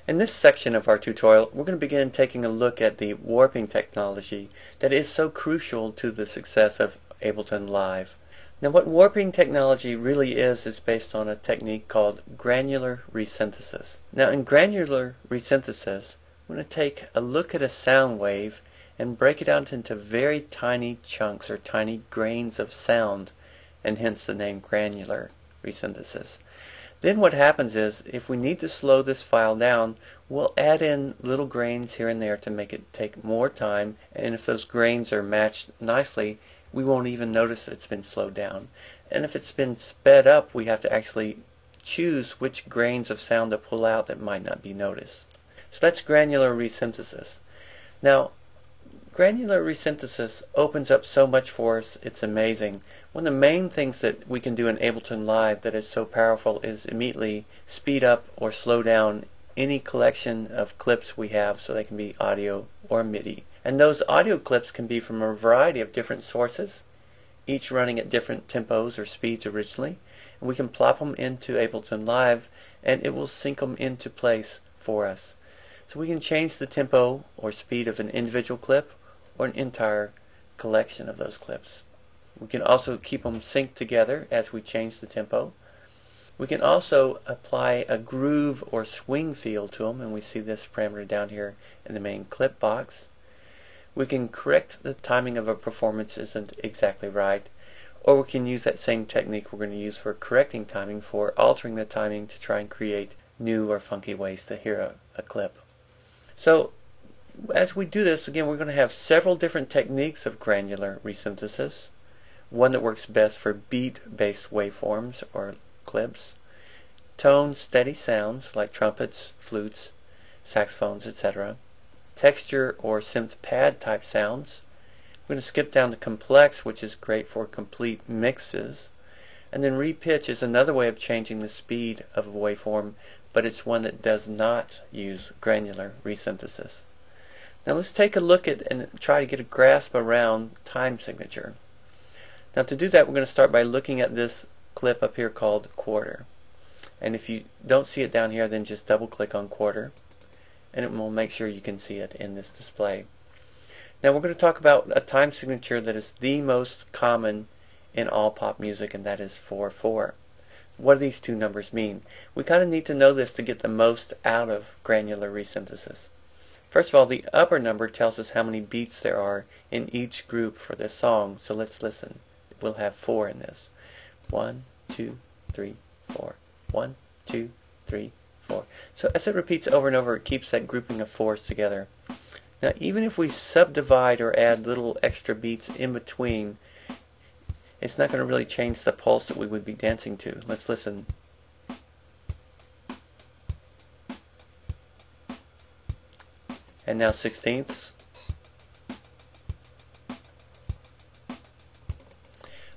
In this section of our tutorial, we're going to begin taking a look at the warping technology that is so crucial to the success of Ableton Live. Now, what warping technology really is based on a technique called granular resynthesis. Now, in granular resynthesis, we're going to take a look at a sound wave and break it out into very tiny chunks or tiny grains of sound, and hence the name granular resynthesis. Then what happens is, if we need to slow this file down, we'll add in little grains here and there to make it take more time, and if those grains are matched nicely, we won't even notice that it's been slowed down. And if it's been sped up, we have to actually choose which grains of sound to pull out that might not be noticed. So that's granular resynthesis. Now, granular resynthesis opens up so much for us, it's amazing. One of the main things that we can do in Ableton Live that is so powerful is immediately speed up or slow down any collection of clips we have, so they can be audio or MIDI. And those audio clips can be from a variety of different sources, each running at different tempos or speeds originally. And we can plop them into Ableton Live and it will sync them into place for us. So we can change the tempo or speed of an individual clip or an entire collection of those clips. We can also keep them synced together as we change the tempo. We can also apply a groove or swing feel to them, and we see this parameter down here in the main clip box. We can correct the timing of a performance isn't exactly right, or we can use that same technique we're going to use for correcting timing for altering the timing to try and create new or funky ways to hear a clip. So as we do this, again, we're going to have several different techniques of granular resynthesis. One that works best for beat-based waveforms or clips, tone steady sounds like trumpets, flutes, saxophones, etc., texture or synth pad type sounds. We're going to skip down to complex, which is great for complete mixes, and then repitch is another way of changing the speed of a waveform, but it's one that does not use granular resynthesis. Now let's take a look at and try to get a grasp around time signature. Now to do that, we're going to start by looking at this clip up here called quarter. And if you don't see it down here, then just double click on quarter and it will make sure you can see it in this display. Now we're going to talk about a time signature that is the most common in all pop music, and that is 4/4. What do these two numbers mean? We kind of need to know this to get the most out of granular resynthesis. First of all, the upper number tells us how many beats there are in each group for this song, so let's listen. We'll have 4 in this. 1, 2, 3, 4. 1, 2, 3, 4. So as it repeats over and over, it keeps that grouping of 4s together. Now even if we subdivide or add little extra beats in between, it's not going to really change the pulse that we would be dancing to. Let's listen. And now 16ths.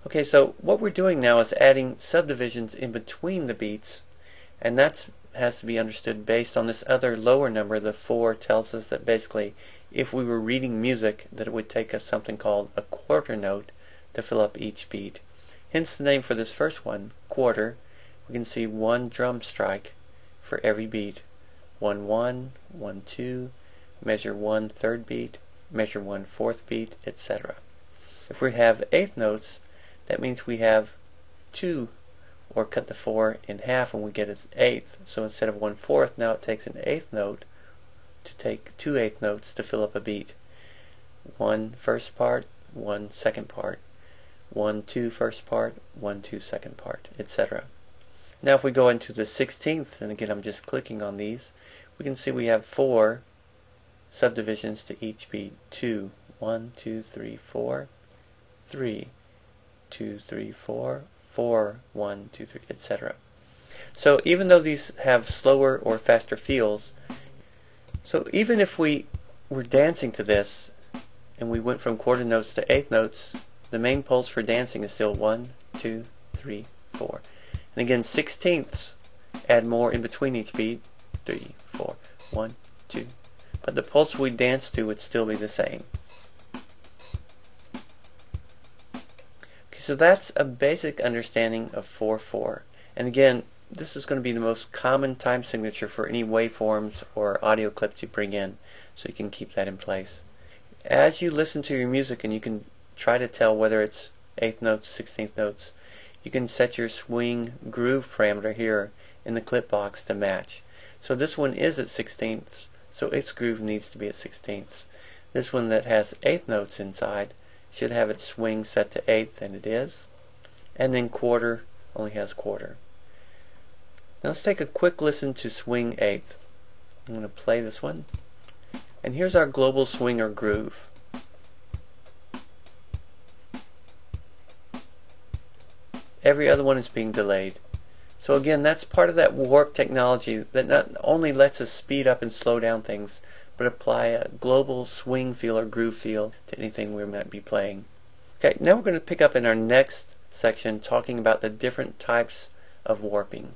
Okay, so what we're doing now is adding subdivisions in between the beats, and that has to be understood based on this other lower number. The 4 tells us that basically if we were reading music, that it would take us something called a quarter note to fill up each beat. Hence the name for this first one, quarter. We can see 1 drum strike for every beat. 1 1, 1 2, measure 1 third beat, measure 1 fourth beat, etc. If we have eighth notes, that means we have 2, or cut the 4 in half and we get an eighth. So instead of 1/4, now it takes an eighth note to take 2 eighth notes to fill up a beat. 1 first part, 1 second part, 1 2 first part, 1 2 second part, etc. Now if we go into the 16th, and again I'm just clicking on these, we can see we have 4 subdivisions to each beat. 2, 1 2 3 4, 3 2 3 4, 4 1 2 3, etc. So even though these have slower or faster feels, so even if we were dancing to this and we went from quarter notes to eighth notes, the main pulse for dancing is still 1 2 3 4. And again, 16ths add more in between each beat. 3 4 1 2. But the pulse we dance to would still be the same. So that's a basic understanding of 4/4. And again, this is going to be the most common time signature for any waveforms or audio clips you bring in, so you can keep that in place. As you listen to your music and you can try to tell whether it's 8th notes, 16th notes, you can set your swing groove parameter here in the clip box to match. So this one is at 16ths, so its groove needs to be at 16ths. This one that has 8th notes inside should have its swing set to 8th, and it is. And then quarter only has quarter. Now let's take a quick listen to swing 8th. I'm going to play this one. And here's our global swing or groove. Every other one is being delayed. So again, that's part of that warp technology that not only lets us speed up and slow down things, but apply a global swing feel or groove feel to anything we might be playing. Okay, now we're going to pick up in our next section talking about the different types of warping.